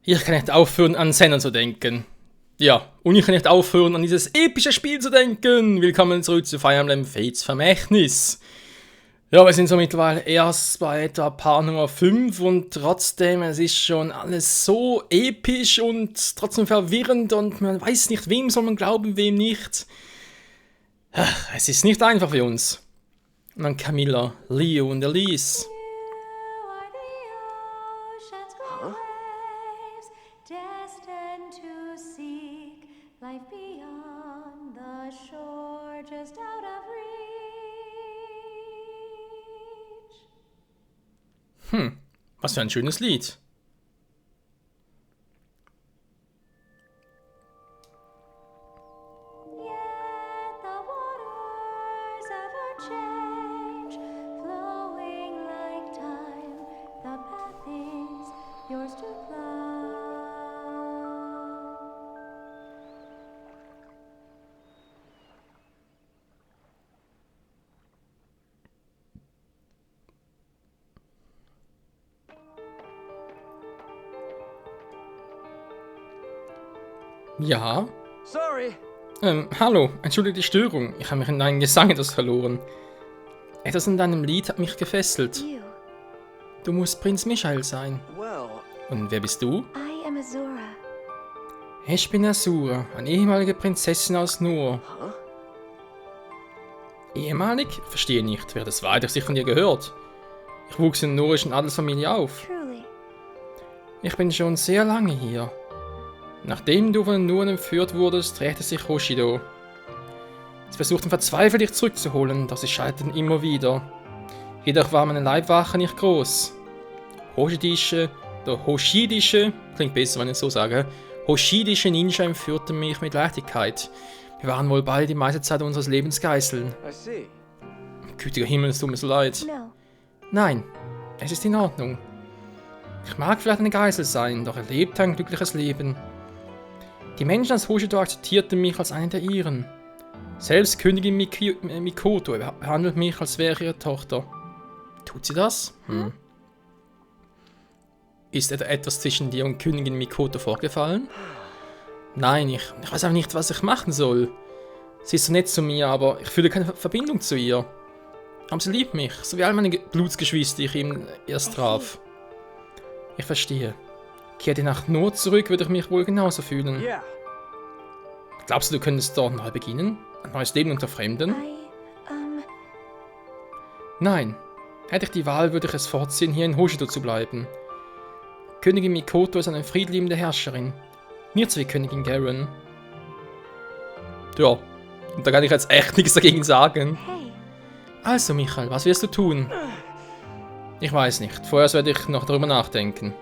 Ich kann nicht aufhören, an Senna zu denken. Ja, und ich kann nicht aufhören, an dieses epische Spiel zu denken. Willkommen zurück zu Fire Emblem Fates Vermächtnis. Ja, wir sind so mittlerweile erst bei etwa Part Nummer 5 und trotzdem, es ist schon alles so episch und trotzdem verwirrend und man weiß nicht, wem soll man glauben, wem nicht. Es ist nicht einfach für uns. Und dann Camilla, Leo und Elise. Life beyond the shore, just out of reach. Was für ein schönes Lied. Yet the waters ever change, flowing like time. The path is yours to plow. Ja. Sorry. Hallo, entschuldige die Störung. Ich habe mich in deinem Gesang etwas verloren. Etwas in deinem Lied hat mich gefesselt. You. Du musst Prinz Michael sein. Well, Und wer bist du? I am Azura. Ich bin Asura, eine ehemalige Prinzessin aus Nur. huh? Ehemalig? Verstehe nicht. Wer das war, hätte ich sicher von dir gehört. Ich wuchs in der norischen Adelsfamilie auf. Truly. Ich bin schon sehr lange hier. Nachdem du von den Nuren entführt wurdest, rächte sich Hoshido. Sie versuchten verzweifelt, dich zurückzuholen, doch sie scheiterten immer wieder. Jedoch war meine Leibwache nicht groß. Hoshidische, klingt besser, wenn ich es so sage, Hoshidische Ninja entführten mich mit Leichtigkeit. Wir waren wohl beide die meiste Zeit unseres Lebens Geiseln. I see. Gütiger Himmel, es tut mir so leid. No. Nein, es ist in Ordnung. Ich mag vielleicht eine Geisel sein, doch er lebte ein glückliches Leben. Die Menschen aus Hoshido akzeptierten mich als einen der ihren. Selbst Königin Mikoto behandelt mich, als wäre ich ihre Tochter. Tut sie das? Ist etwas zwischen dir und Königin Mikoto vorgefallen? Nein, ich weiß auch nicht, was ich machen soll. Sie ist so nett zu mir, aber ich fühle keine Verbindung zu ihr. Aber sie liebt mich, so wie all meine Blutsgeschwister, die ich ihm erst traf. Ich verstehe. Kehr die Nacht nur zurück, würde ich mich wohl genauso fühlen. Yeah. Glaubst du, du könntest dort neu beginnen? Ein neues Leben unter Fremden? Nein. Hätte ich die Wahl, würde ich es vorziehen, hier in Hoshido zu bleiben. Königin Mikoto ist eine friedliebende Herrscherin. Nicht so wie Königin Garen. Ja, und da kann ich jetzt echt nichts dagegen sagen. Hey. Also, Michael, was wirst du tun? Ich weiß nicht. Vorerst werde ich noch darüber nachdenken.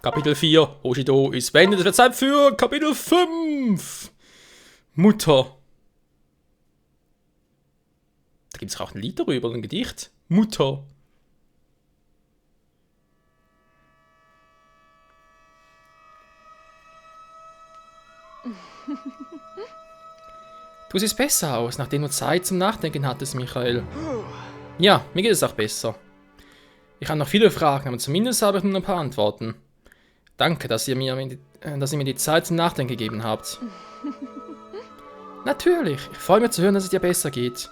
Kapitel 4. Hoshido ist beendet. Es wird Zeit für Kapitel 5. Mutter. Da gibt es auch ein Lied darüber, ein Gedicht. Mutter. Du siehst besser aus, nachdem du Zeit zum Nachdenken hattest, Michael. Ja, mir geht es auch besser. Ich habe noch viele Fragen, aber zumindest habe ich nun ein paar Antworten. Danke, dass ihr mir die Zeit zum Nachdenken gegeben habt. Natürlich, ich freue mich zu hören, dass es dir besser geht.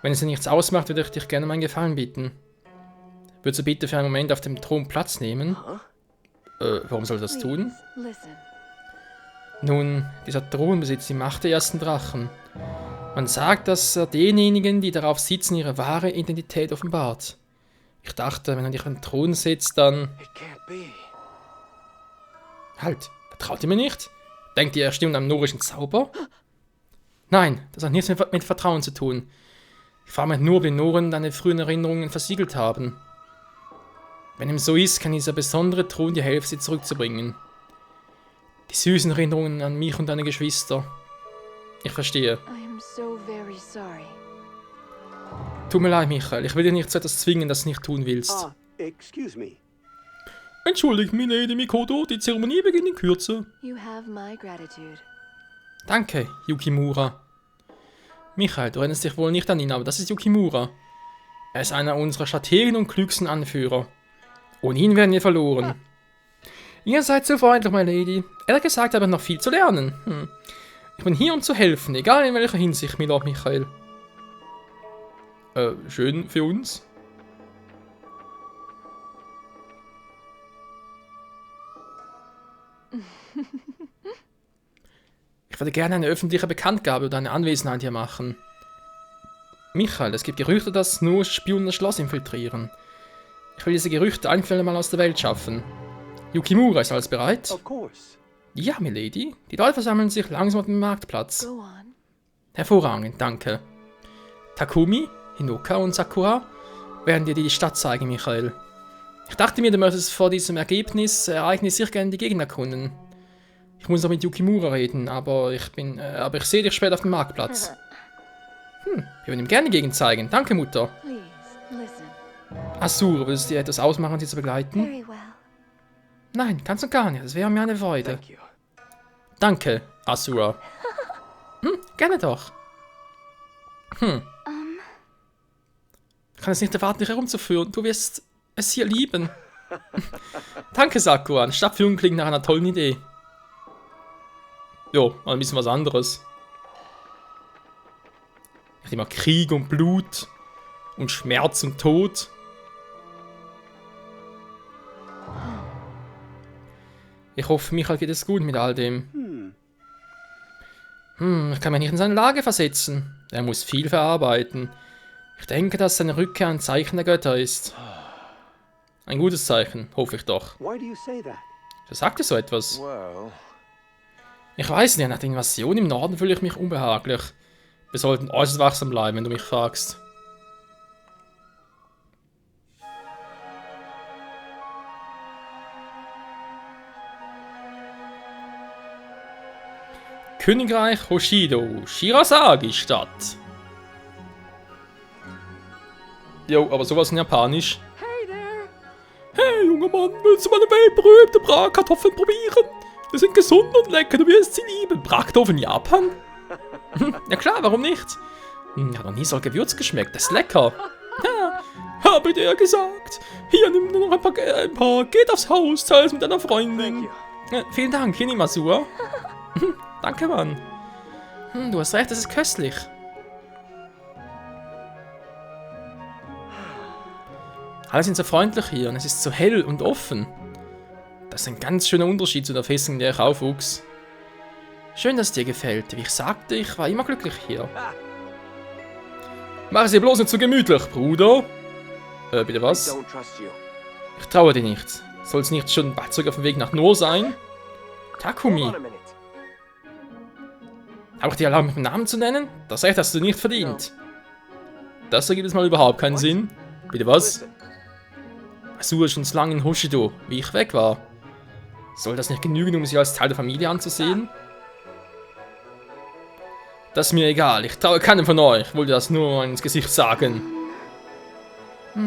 Wenn es dir nichts ausmacht, würde ich dich gerne um einen Gefallen bitten. Würdest du bitte für einen Moment auf dem Thron Platz nehmen? Warum soll ich das tun? Listen. Nun, dieser Thron besitzt die Macht der ersten Drachen. Man sagt, dass er denjenigen, die darauf sitzen, ihre wahre Identität offenbart. Ich dachte, wenn er dich auf den Thron setzt, dann... It can't be. Halt, vertraut ihr mir nicht? Denkt ihr, er stimmt einem norischen Zauber? Nein, das hat nichts mit Vertrauen zu tun. Ich frage mich nur, ob die Noren deine frühen Erinnerungen versiegelt haben. Wenn ihm so ist, kann dieser besondere Thron dir helfen, sie zurückzubringen. Die süßen Erinnerungen an mich und deine Geschwister. Ich verstehe. I am so very sorry. Tut mir leid, Michael. Ich will dich nicht zu etwas zwingen, das du nicht tun willst. Excuse me. Entschuldigt, Milady Mikoto, die Zeremonie beginnt in Kürze. You have my gratitude. Danke, Yukimura. Michael, du erinnerst dich wohl nicht an ihn, aber das ist Yukimura. Er ist einer unserer Strategen und klügsten Anführer. Ohne ihn wären wir verloren. Ihr seid so freundlich, my Lady. Ehrlich gesagt habe ich noch viel zu lernen. Ich bin hier, um zu helfen, egal in welcher Hinsicht, Milord Michael. Schön für uns. Ich würde gerne eine öffentliche Bekanntgabe über deine Anwesenheit hier machen. Michael, es gibt Gerüchte, dass nur Spionen das Schloss infiltrieren. Ich will diese Gerüchte ein für alle Mal aus der Welt schaffen. Yukimura, ist alles bereit? Of course. Ja, milady. Die Leute versammeln sich langsam auf dem Marktplatz. Go on. Hervorragend, danke. Takumi, Hinoka und Sakura werden dir die Stadt zeigen, Michael. Ich dachte mir, du möchtest vor diesem Ereignis sicher gerne die Gegend erkunden. Ich muss noch mit Yukimura reden, aber ich sehe dich später auf dem Marktplatz. Wir würden ihm gerne die Gegend zeigen. Danke, Mutter. Please, listen. Asura, würdest du dir etwas ausmachen, sie zu begleiten? Very well. Nein, ganz und gar nicht. Das wäre mir eine Freude. Thank you. Danke, Asura. Gerne doch. Ich kann es nicht erwarten, dich herumzuführen. Du wirst es hier lieben. Danke, Sakura. Eine Stadtführung klingt nach einer tollen Idee. Jo, mal ein bisschen was anderes. Nicht immer Krieg und Blut und Schmerz und Tod. Ich hoffe, Michael geht es gut mit all dem. Ich kann mich nicht in seine Lage versetzen. Er muss viel verarbeiten. Ich denke, dass seine Rückkehr ein Zeichen der Götter ist. Ein gutes Zeichen, hoffe ich doch. Why do you say that? Wer sagte so etwas? Well, Ich weiß nicht, nach der Invasion im Norden fühle ich mich unbehaglich. Wir sollten äußerst wachsam bleiben, wenn du mich fragst. Königreich Hoshido, Shirasagi-Stadt. Jo, aber sowas in Japanisch. Hey there! Hey, junger Mann, willst du meine weltberühmte Bratkartoffeln probieren? Die sind gesund und lecker, du wirst sie lieben. Bratkartoffeln in Japan? Ja klar, warum nicht? Hat noch nie so Gewürz geschmeckt, das ist lecker. Ja, habe dir ja gesagt. Hier, nimm nur noch ein paar. Geht aufs Haus, teil es mit deiner thank Freundin. you. Vielen Dank, Hinimasua. Danke, Mann. Du hast recht, das ist köstlich. Alle sind so freundlich hier und es ist so hell und offen. Das ist ein ganz schöner Unterschied zu der Festung, in der ich aufwuchs. Schön, dass es dir gefällt. Wie ich sagte, ich war immer glücklich hier. Mach es dir bloß nicht zu gemütlich, Bruder. Bitte was? Don't trust you. Ich traue dir nicht. Soll es nicht schon bald zurück auf dem Weg nach Nor sein? Takumi. Hold on a minute. Habe ich dir erlaubt, mich mit Namen zu nennen? Das Recht hast du nicht verdient. Das ergibt es mal überhaupt keinen Sinn. Bitte was? Listen, Asura ist schon so lange in Hoshido, wie ich weg war. Soll das nicht genügen, um sie als Teil der Familie anzusehen? Das ist mir egal, ich traue keinem von euch, wollte das nur ins Gesicht sagen.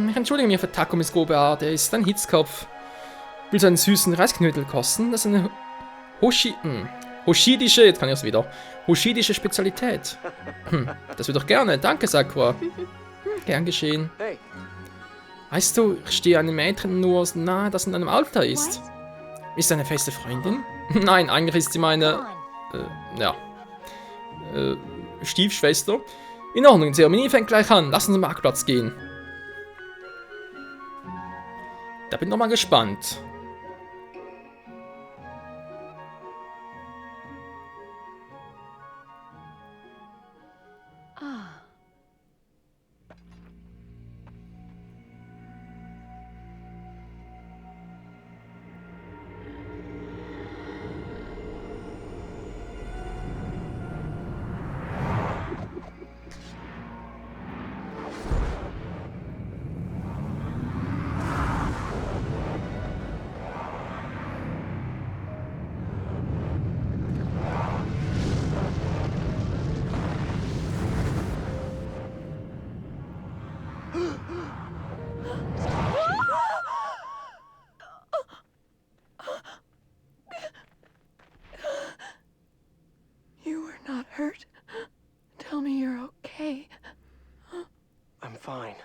Ich entschuldige mich für Takumis grobe Art, er ist ein Hitzkopf. Will seinen süßen Reisknödel kosten, das ist eine Hoshidische, jetzt kann ich es wieder, Hoshidische Spezialität. Das wird doch gerne, danke Sakura. Gern geschehen. hey, Weißt du, ich stehe einem Mädchen nur nahe, das in deinem Alter ist. Ist sie eine feste Freundin? Nein, eigentlich ist sie meine, Stiefschwester. In Ordnung, die Zeremonie fängt gleich an. Lass uns zum Marktplatz gehen. Da bin ich noch mal gespannt. You were not hurt. Tell me you're okay. I'm fine.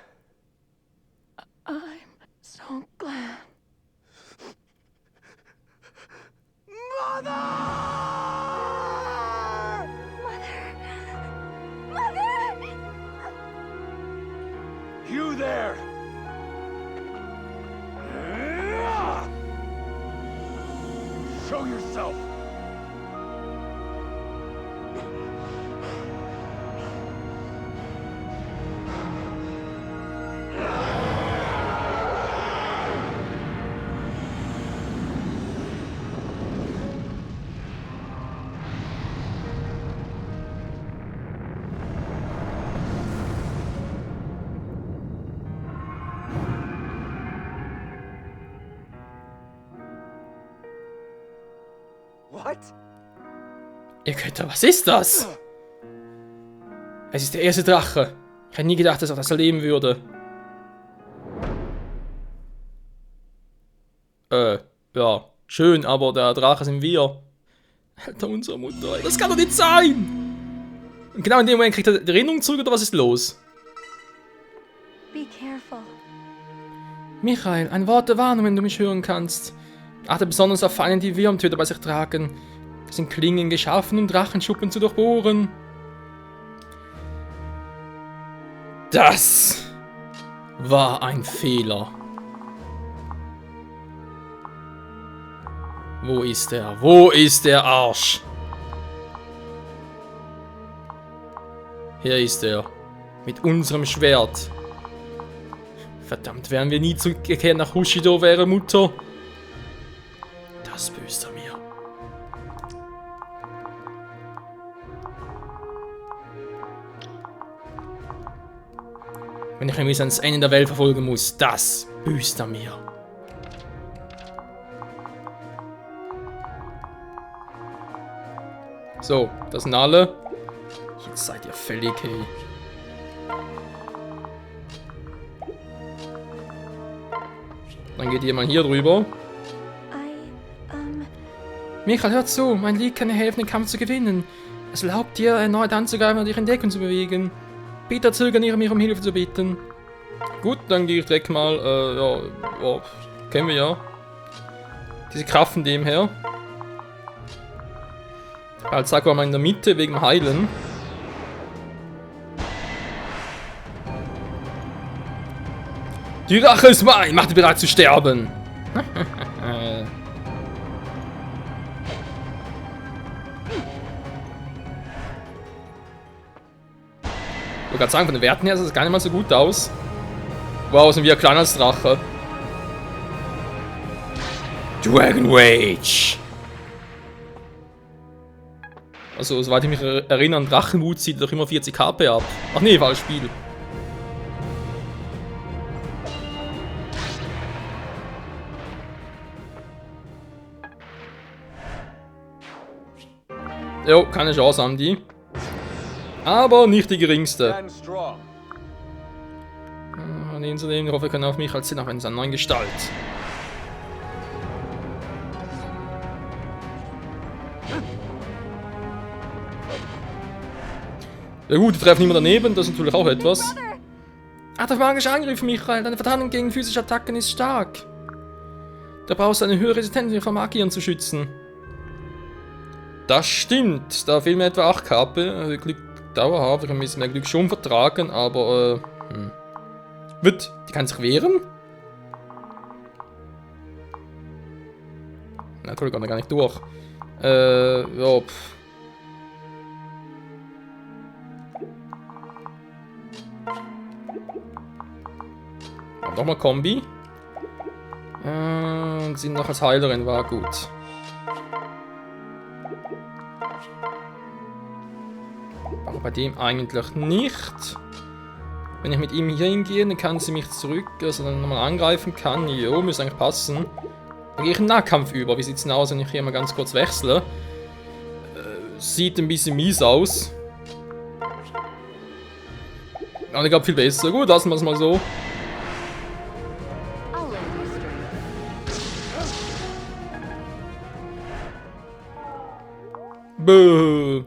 I'm so glad. Show yourself. What? Ihr Götter, was ist das? Es ist der erste Drache. Ich hätte nie gedacht, dass er das erleben würde. Ja, schön, aber der Drache sind wir. Alter, unsere Mutter, ey, das kann doch nicht sein! Und genau in dem Moment kriegt er die Erinnerung zurück, oder was ist los? Be careful. Michael, ein Wort der Warnung, wenn du mich hören kannst. Achte besonders auf Fallen, die Wyrmtöter bei sich tragen. Das sind Klingen geschaffen, um Drachenschuppen zu durchbohren. Das war ein Fehler. Wo ist er? Wo ist der Arsch? Hier ist er. Mit unserem Schwert. Verdammt, wären wir nie zurückgekehrt nach Hushido, wäre Mutter. Das büßt er mir. Wenn ich ihn bis ans Ende der Welt verfolgen muss, das büßt er mir. So, das sind alle. Jetzt seid ihr völlig, hey. Dann geht ihr mal hier drüber. Michael, hör zu, mein Lied kann dir helfen, den Kampf zu gewinnen. Es erlaubt dir, erneut anzugreifen und dich in Deckung zu bewegen. Bitte zögern nicht, mich um Hilfe zu bitten. Gut, dann gehe ich direkt mal, ja, kennen wir ja. Diese Kraft von dem her. Halt, sag mal in der Mitte, wegen Heilen. Die Rache ist mein! Mach dich bereit zu sterben! Ich wollte gerade sagen, von den Werten her sieht es gar nicht mal so gut aus. Wow, sind wir kleiner als Drache. Dragon Rage! Also, soweit ich mich erinnere, Drachenwut zieht doch immer 40 HP ab. Ach nee, war das Spiel. Jo, keine Chance haben die. Aber nicht die geringste. Nehmen Sie den, ich hoffe, wir können auf mich als Sinn, auch wenn es eine neue Gestalt. Ja gut, die treffen immer daneben, das ist natürlich auch etwas. Ach, der magische Angriff, Michael. Deine Verteidigung gegen physische Attacken ist stark. Da brauchst du eine höhere Resistenz, um dich vor Magiern zu schützen. Das stimmt. Da fehlen mir etwa 8 KP. Glück dauerhaft. Ich kann ein bisschen mehr Glück schon vertragen, aber die kann sich wehren? Na toll, kann er gar nicht durch. Ja, Nochmal Kombi. Und sind noch als Heilerin, war gut. Aber bei dem eigentlich nicht. Wenn ich mit ihm hier hingehe, dann kann sie mich zurück, also dann nochmal angreifen kann. Jo, müsste eigentlich passen. Dann gehe ich in den Nahkampf über. Wie sieht es denn aus, wenn ich hier mal ganz kurz wechsle? Sieht ein bisschen mies aus. Aber ich glaube viel besser. Gut, lassen wir es mal so. Bäh.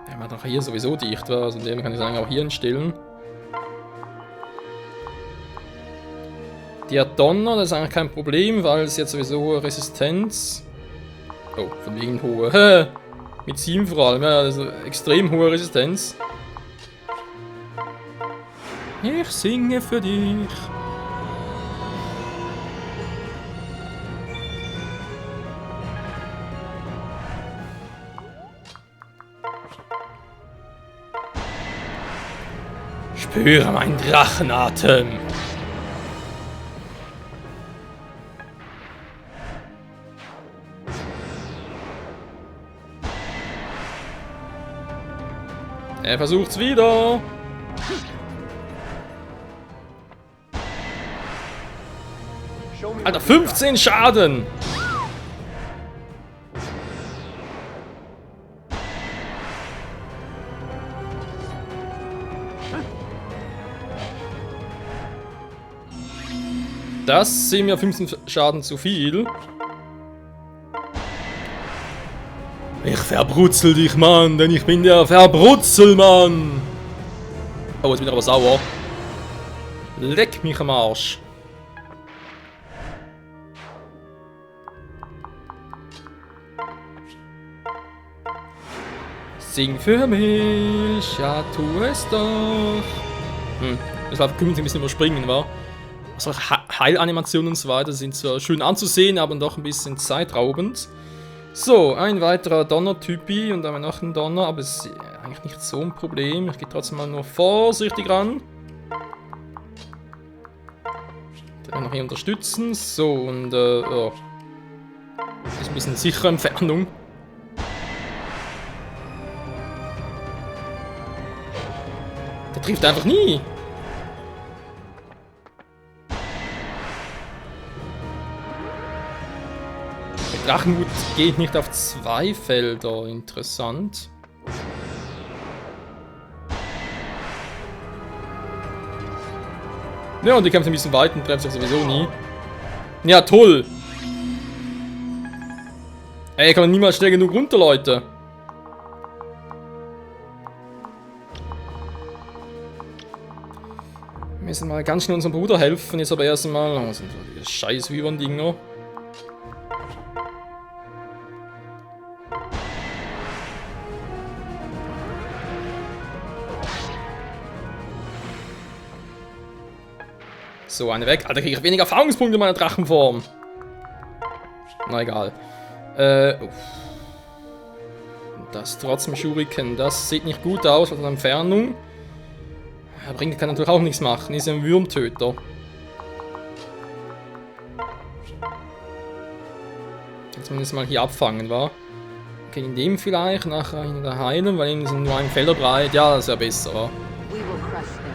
Er macht auch hier sowieso dicht, also in dem kann ich sagen, auch hier instillen. Der Donner, das ist eigentlich kein Problem, weil es jetzt sowieso hohe Resistenz. Oh, von wegen hohe. Mit 7 vor allem, ja, also extrem hohe Resistenz. Ich singe für dich. Spüre meinen Drachenatem. Er versucht's wieder. Show me Alter, what you got. 15 Schaden. Das sind mir 15 Schaden zu viel. Ich verbrutzel dich, Mann, denn ich bin der Verbrutzelmann. Oh, jetzt bin ich aber sauer. Leck mich am Arsch. Sing für mich, ja tu es doch. Das war künftig ein bisschen überspringen, war. Also Heilanimationen und so weiter sind zwar schön anzusehen, aber doch ein bisschen zeitraubend. So, ein weiterer Donner-Typi und dann noch ein Donner, aber es ist eigentlich nicht so ein Problem. Ich gehe trotzdem mal nur vorsichtig ran. Den noch hier unterstützen. So, und ja. Ist ein bisschen sichere Entfernung. Der trifft einfach nie. Der Drachenhut geht nicht auf 2 Felder. Interessant. Ja, und die kämpft ein bisschen weit und trefft sich sowieso nie. Ja, toll. Ey, kann man niemals schnell genug runter, Leute. Wir müssen mal ganz schnell unserem Bruder helfen, jetzt aber erstmal. Oh, sind so die scheiß Wyvern-Dinger. So, eine weg. Alter, kriege ich weniger Erfahrungspunkte in meiner Drachenform. Na egal. Uff. Das trotzdem Shuriken. Das sieht nicht gut aus aus der Entfernung. Er kann natürlich auch nichts machen. Ist ja ein Würmtöter. Jetzt müssen wir mal hier abfangen, wa? Okay, in dem vielleicht nachher hinter heilen, weil ihnen sind nur ein Felder breit. Ja, das ist ja besser, wa? We will crush them.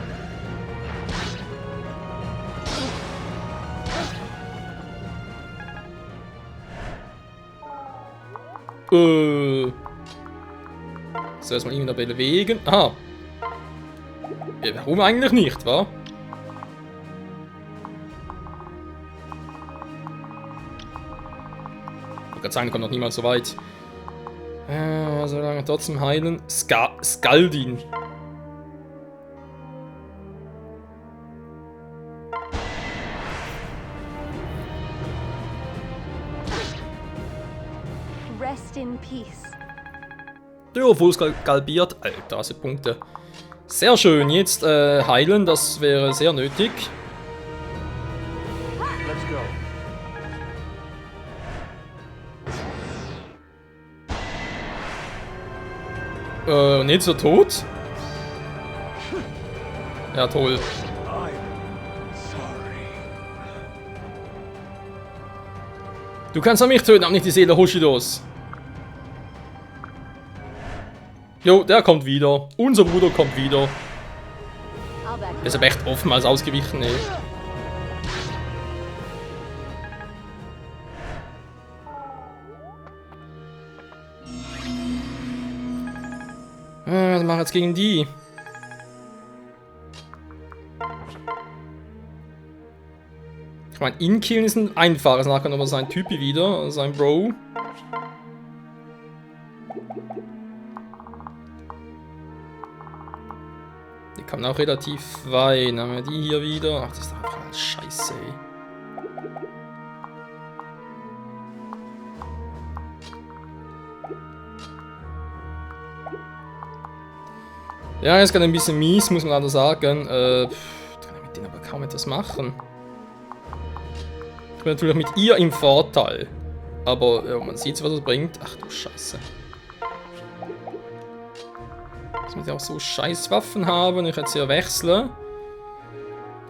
So, erstmal ihn wieder bewegen. Aha. Ja, warum eigentlich nicht, wa? Ich wollte gerade sagen, kommt noch niemals so weit. So lange trotzdem heilen. Skaldin. Rest in peace. Ja, voll galbiert. Alter, das sind Punkte. Sehr schön, jetzt heilen, das wäre sehr nötig. Let's go. Nicht so tot? Ja, toll. I'm sorry. Du kannst auch mich töten, aber nicht die Seele Hoshidos. Jo, der kommt wieder. Unser Bruder kommt wieder. I'll back Der ist aber echt oftmals ausgewichen, ey. Was machen wir jetzt gegen die? Ich meine, ihn killen ist ein einfaches. Nachher kommt aber sein Typi wieder, sein Bro. Die kommen auch relativ weit. Dann haben wir die hier wieder. Ach, das ist doch einfach alles scheiße, ey. Ja, ist gerade ein bisschen mies, muss man leider sagen. Kann ich mit denen aber kaum etwas machen. Ich bin natürlich mit ihr im Vorteil. Aber ja, man sieht, was es bringt. Ach du Scheiße. Dass wir auch so scheiß Waffen haben. Ich jetzt hier wechseln.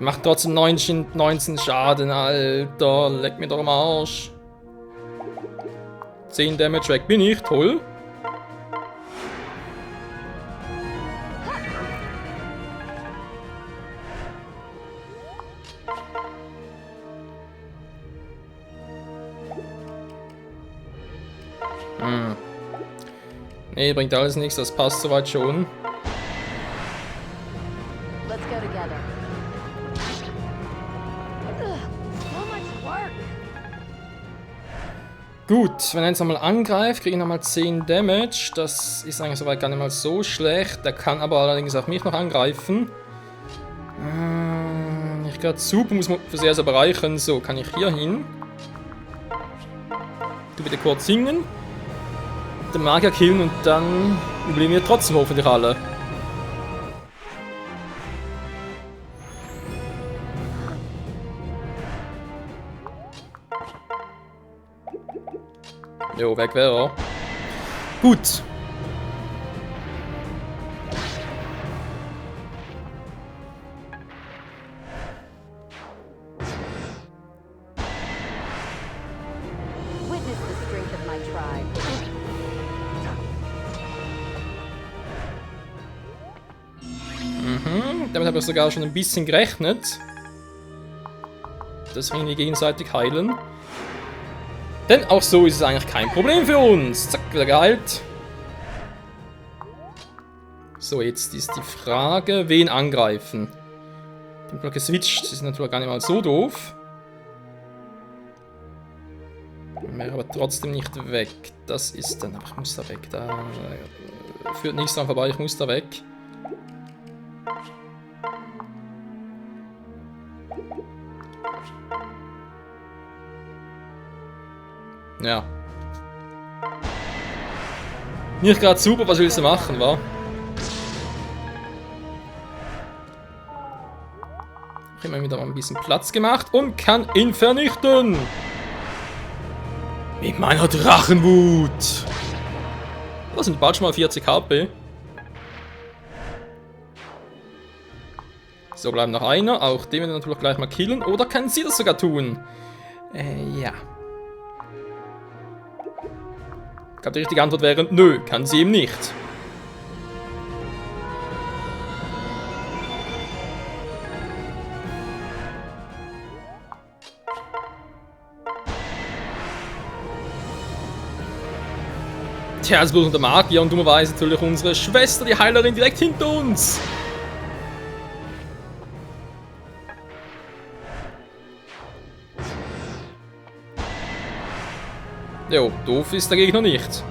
Macht trotzdem 19 Schaden, Alter. Leck mir doch am Arsch. 10 Damage weg bin ich, toll. Nee, bringt alles nichts, das passt soweit schon. Let's go together. Ugh, so much work. Gut, wenn er jetzt nochmal angreift, kriege ich nochmal 10 Damage. Das ist eigentlich soweit gar nicht mal so schlecht. Der kann aber allerdings auch mich noch angreifen. Nicht gerade super, muss man für sehr bereichern. So, kann ich hier hin. Du bitte kurz singen. Den Magier killen und dann überleben wir trotzdem hoffentlich alle. Jo, weg wäre er. Gut. Witness the strength of my tribe. Damit habe ich sogar schon ein bisschen gerechnet. Dass wir ihn gegenseitig heilen. Denn auch so ist es eigentlich kein Problem für uns. Zack, wieder geheilt. So, jetzt ist die Frage, wen angreifen. Den Block geswitcht, das ist natürlich gar nicht mal so doof. Wäre aber trotzdem nicht weg. Das ist dann, aber ich muss da weg. Da führt nichts dran vorbei, ich muss da weg. Ja. Nicht gerade super, was willst du machen, wa? Ich habe mir wieder mal ein bisschen Platz gemacht und kann ihn vernichten. Mit meiner Drachenwut. Das sind bald schon mal 40 HP. So, bleibt noch einer. Auch den werden wir natürlich gleich mal killen. Oder kann sie das sogar tun? Ja. Ich glaube, die richtige Antwort wäre, nö, kann sie eben nicht. Tja, es bloß unter Magier und dummerweise natürlich unsere Schwester, die Heilerin, direkt hinter uns. Jo, doof ist der Gegner nicht.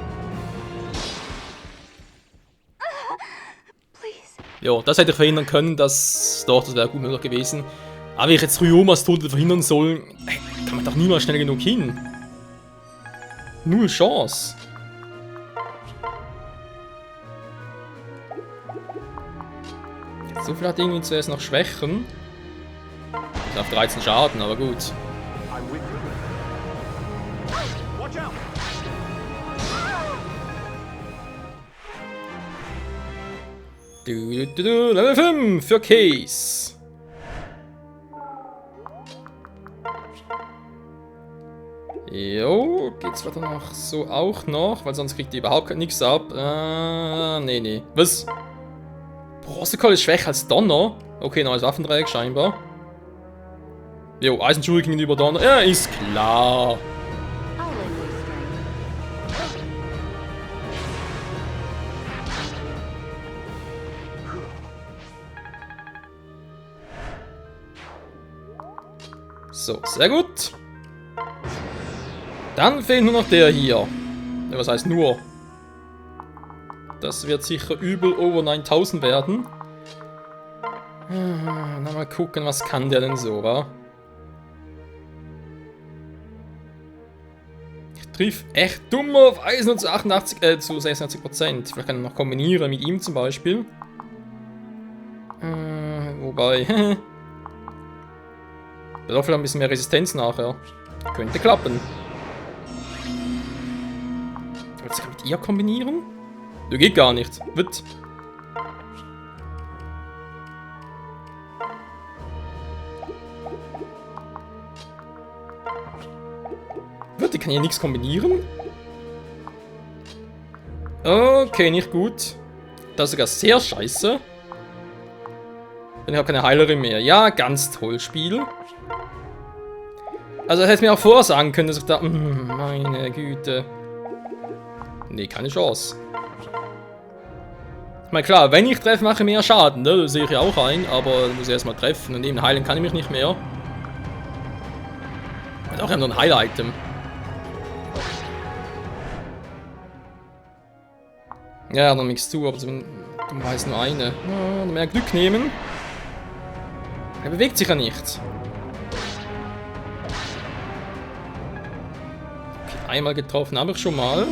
Jo, das hätte ich verhindern können, das wäre gut möglich gewesen. Aber wie ich jetzt Ryomas Tod verhindern soll, kann man doch niemals schnell genug hin. Null Chance. So viel hat irgendwie zuerst noch Schwächen. Ist auf 13 Schaden, aber gut. I'm with you. Watch out! Level 5 für Case. Jo, geht's weiter noch so auch noch, weil sonst kriegt die überhaupt nichts ab. Nee. Was? Bronzekeule ist schwächer als Donner? Okay, neues Waffendreieck scheinbar. Jo, Eisenschuhe gegenüber Donner. Ja, ist klar. I'll lend you strength. So, sehr gut. Dann fehlt nur noch der hier. Ja, was heißt nur? Das wird sicher übel over 9000 werden. Na, mal gucken, was kann der denn so, wa? Ich triff echt dumm auf Eisen zu 88, zu 86%. Vielleicht kann ich noch kombinieren mit ihm zum Beispiel. Wobei, da doch vielleicht ein bisschen mehr Resistenz nachher. Könnte klappen. Willst du mit ihr kombinieren? Du geht gar nicht. Wird. Warte, kann ich nichts kombinieren? Okay, nicht gut. Das ist sogar sehr scheiße. Denn ich habe keine Heilerin mehr. Ja, ganz toll, Spiel. Also, das hätte mir auch vorher sagen können, dass ich da... meine Güte. Nee, keine Chance. Ich meine, klar, wenn ich treffe, mache ich mehr Schaden, ne? Das sehe ich auch ein, aber ich muss erstmal treffen und eben heilen kann ich mich nicht mehr. Hat auch noch ein Heil-Item. Ja, noch nichts zu, aber du weißt nur eine. Ja, mehr Glück nehmen. Er bewegt sich ja nicht. Okay, einmal getroffen habe ich schon mal.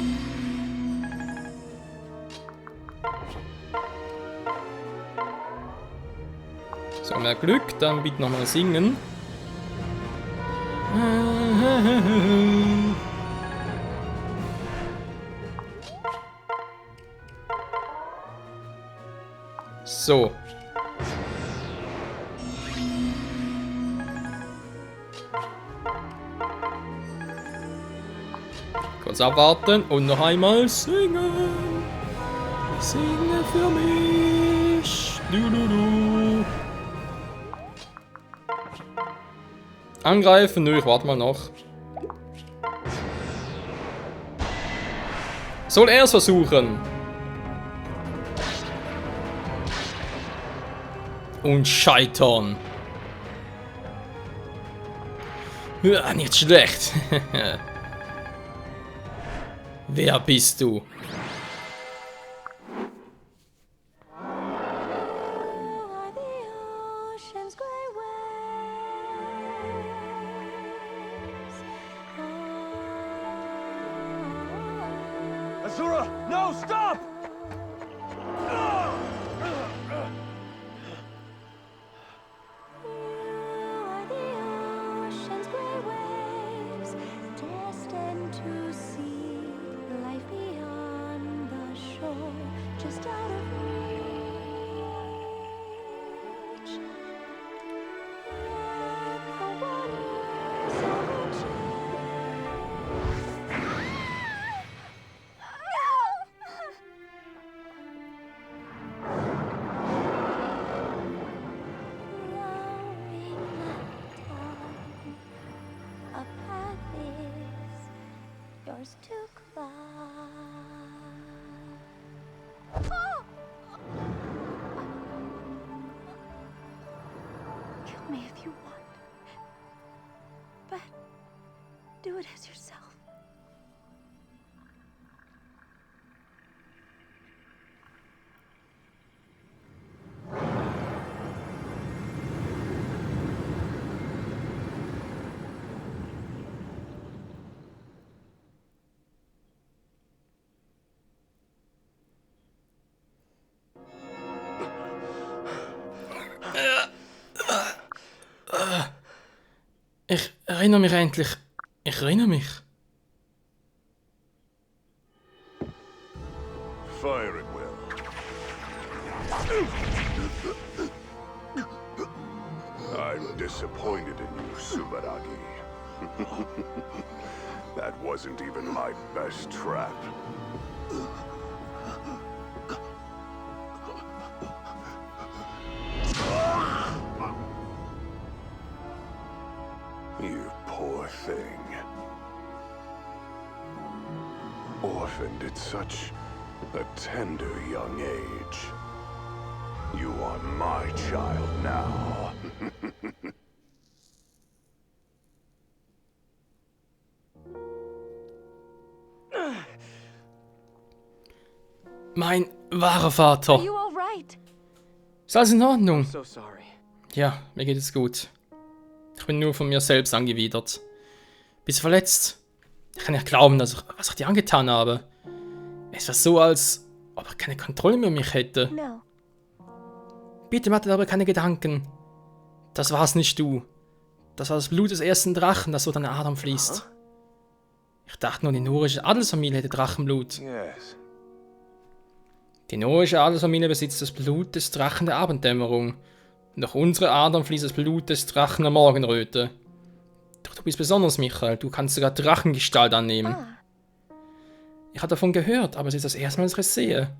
So, mehr Glück, dann bitte nochmal singen. So. Kurz abwarten und noch einmal singen. Singe für mich. Du. Angreifen? Nö, ich warte mal noch. Soll er es versuchen? Und scheitern. Ja, nicht schlecht. Wer bist du? Azura, no, stop! To climb. Kill me if you want, but do it as yourself. Ich erinnere mich endlich. Ich erinnere mich. Fire it well. I'm disappointed in you, Subaragi. That wasn't even my best trap. You poor thing. Orphaned at such a tender young age. You are my child now. Mein wahrer Vater. Are you all right? Ist alles in Ordnung? So sorry. Ja, mir geht es gut. Ich bin nur von mir selbst angewidert. Bist du verletzt? Ich kann nicht glauben, was ich dir angetan habe. Es war so, als ob ich keine Kontrolle mehr über mich hätte. No. Bitte mach dir darüber keine Gedanken. Das war's nicht du. Das war das Blut des ersten Drachen, das so deine Adern fließt. Ich dachte nur, die norische Adelsfamilie hätte Drachenblut. Yes. Die norische Adelsfamilie besitzt das Blut des Drachen der Abenddämmerung. Und durch unsere Adern fließt das Blut des Drachen der Morgenröte. Doch du bist besonders, Michael. Du kannst sogar Drachengestalt annehmen. Ah, Ich habe davon gehört, aber es ist das erste Mal, dass ich es sehe.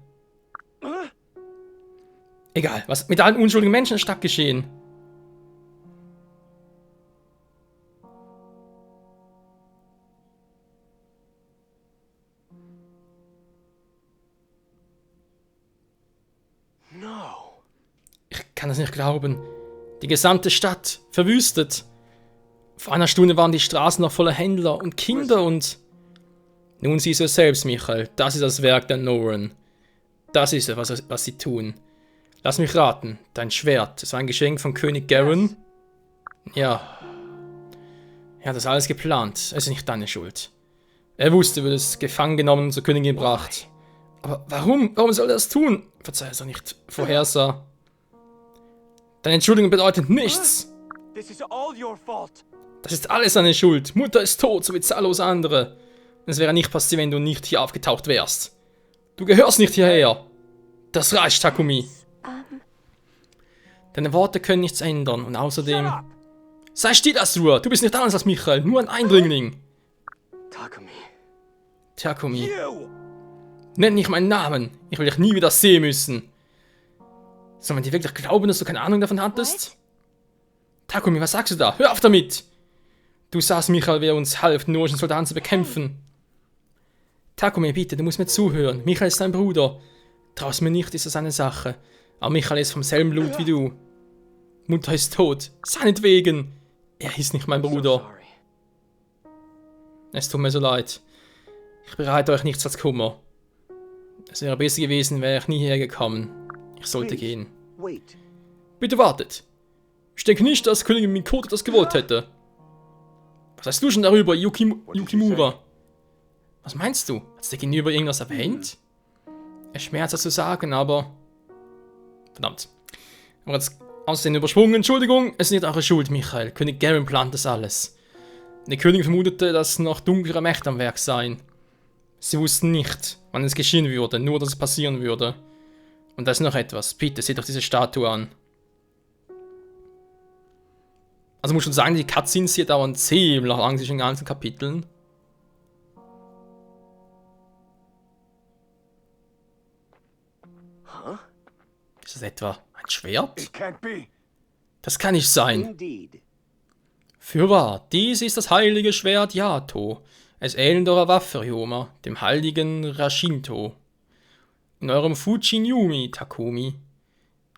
Egal, was mit allen unschuldigen Menschen in der Stadt geschehen? No. Ich kann es nicht glauben. Die gesamte Stadt verwüstet. Vor einer Stunde waren die Straßen noch voller Händler und Kinder und... Nun siehst du es selbst, Michael. Das ist das Werk der Noren. Das ist es, was sie tun. Lass mich raten. Dein Schwert. Es war ein Geschenk von König Garen. Ja. Er hat das alles geplant. Es ist nicht deine Schuld. Er wusste, er würde es gefangen genommen und zur Königin gebracht. Aber warum? Warum soll er das tun? Verzeih, es doch nicht vorhersah. Deine Entschuldigung bedeutet nichts. This is all your fault. Das ist alles seine Schuld. Mutter ist tot, so wie zahllose andere. Es wäre nicht passiert, wenn du nicht hier aufgetaucht wärst. Du gehörst nicht hierher. Das reicht, Takumi. Deine Worte können nichts ändern und außerdem... Sei still, Asura. Du bist nicht anders als Michael, nur ein Eindringling. Takumi. You! Nenn nicht meinen Namen. Ich will dich nie wieder sehen müssen. Soll man dir wirklich glauben, dass du keine Ahnung davon hattest? Takumi, was sagst du da? Hör auf damit! Du sahst Michael, wer uns half, den norischen Soldaten zu bekämpfen. Takumi, bitte, du musst mir zuhören. Michael ist dein Bruder. Traust mir nicht, ist das eine Sache. Aber Michael ist vom selben Blut wie du. Mutter ist tot. Seinetwegen. Er ist nicht mein Bruder. Es tut mir so leid. Ich bereite euch nichts als Kummer. Es wäre besser gewesen, wäre ich nie hergekommen. Ich sollte gehen. Wait. Bitte wartet. Ich denke nicht, dass Königin Mikoto das gewollt hätte. Was weißt du schon darüber, Yukimura? Was meinst du? Hat sie dir gegenüber irgendwas erwähnt? Es schmerzt das zu sagen, aber... Verdammt. Aber jetzt außerdem übersprungen. Entschuldigung, es ist nicht eure Schuld, Michael. König Garen plant das alles. Die Königin vermutete, dass noch dunklere Mächte am Werk seien. Sie wussten nicht, wann es geschehen würde, nur dass es passieren würde. Und da ist noch etwas. Bitte, seht euch diese Statue an. Also muss schon sagen, die Cutscenes hier dauern ziemlich lang, zwischen den ganzen Kapiteln. Ist das etwa ein Schwert? It can't be. Das kann nicht sein. Indeed. Fürwahr, dies ist das heilige Schwert Yato. Es ähnelt eurer Waffe, Ryoma, dem heiligen Rashinto. In eurem Fujin Yumi, Takumi.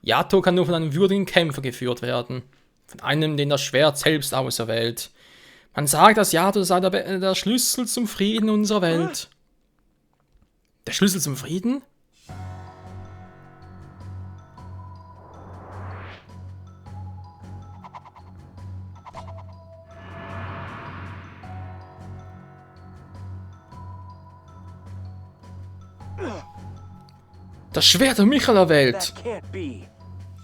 Yato kann nur von einem würdigen Kämpfer geführt werden. Von einem, den das Schwert selbst auserwählt. Man sagt, dass Yato sei der Schlüssel zum Frieden unserer Welt. Der Schlüssel zum Frieden? Das Schwert der Michael erwählt. That can't be.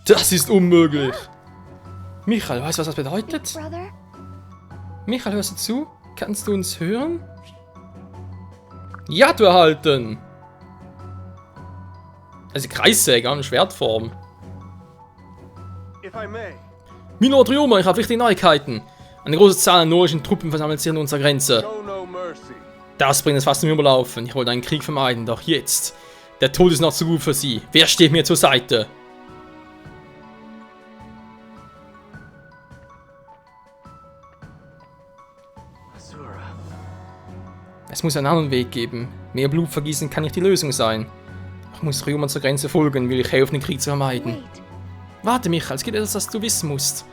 Das ist unmöglich. Michael, weißt du, was das bedeutet? Brother? Michael, hörst du zu? Kannst du uns hören? Ja, du erhalten! Also Kreissäge in Schwertform. If I may. Milord Ryoma, ich habe wichtige Neuigkeiten. Eine große Zahl an norischen Truppen versammelt sich an unserer Grenze. Show no mercy. Das bringt es fast zum Überlaufen. Ich wollte einen Krieg vermeiden, doch jetzt. Der Tod ist noch zu gut für sie. Wer steht mir zur Seite? Asura. Es muss einen anderen Weg geben. Mehr Blutvergießen kann nicht die Lösung sein. Ich muss Ryoma zur Grenze folgen, will ich helfen, den Krieg zu vermeiden. Wait. Warte, Michael, es gibt etwas, das du wissen musst.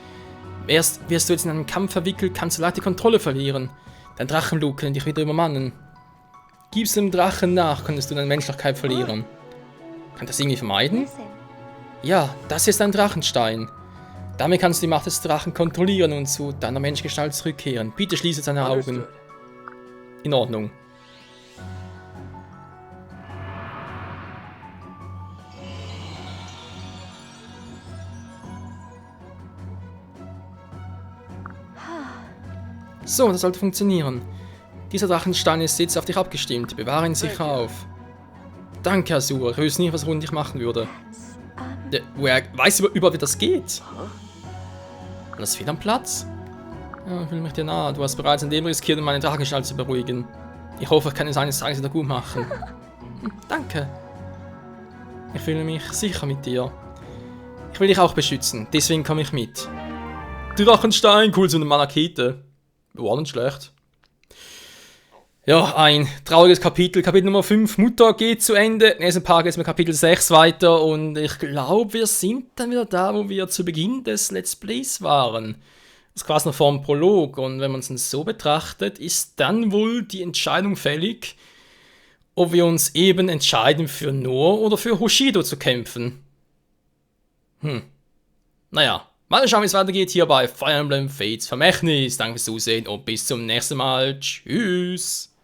Wirst du jetzt in einen Kampf verwickelt, kannst du leicht die Kontrolle verlieren. Dein Drachenblut kann dich wieder übermannen. Gibst du dem Drachen nach, könntest du deine Menschlichkeit verlieren. Kann das irgendwie vermeiden? Listen. Ja, das hier ist ein Drachenstein. Damit kannst du die Macht des Drachen kontrollieren und zu deiner Menschgestalt zurückkehren. Bitte schließe deine Augen. Understood. In Ordnung. So, das sollte funktionieren. Dieser Drachenstein ist jetzt auf dich abgestimmt. Bewahre ihn sicher auf. Danke, Asura. Ich wüsste nicht, was Rund ich machen würde. Woher weiß überhaupt, wie das geht? Alles wieder am Platz? Ja, ich fühle mich dir nahe. Du hast bereits ein Leben riskiert, um meine Drachengestalt zu beruhigen. Ich hoffe, ich kann es eines Tages wieder gut machen. Danke. Ich fühle mich sicher mit dir. Ich will dich auch beschützen, deswegen komme ich mit. Drachenstein, cool zu einer Malakite. War nicht schlecht. Ja, ein trauriges Kapitel. Kapitel Nummer 5, Mutter geht zu Ende. Nächsten Part geht es mit Kapitel 6 weiter. Und ich glaube, wir sind dann wieder da, wo wir zu Beginn des Let's Plays waren. Das ist quasi noch vor dem Prolog. Und wenn man es so betrachtet, ist dann wohl die Entscheidung fällig, ob wir uns eben entscheiden, für Nohr oder für Hoshido zu kämpfen. Naja, mal schauen, wie es weitergeht hier bei Fire Emblem Fates Vermächtnis. Danke fürs Zusehen und bis zum nächsten Mal. Tschüss.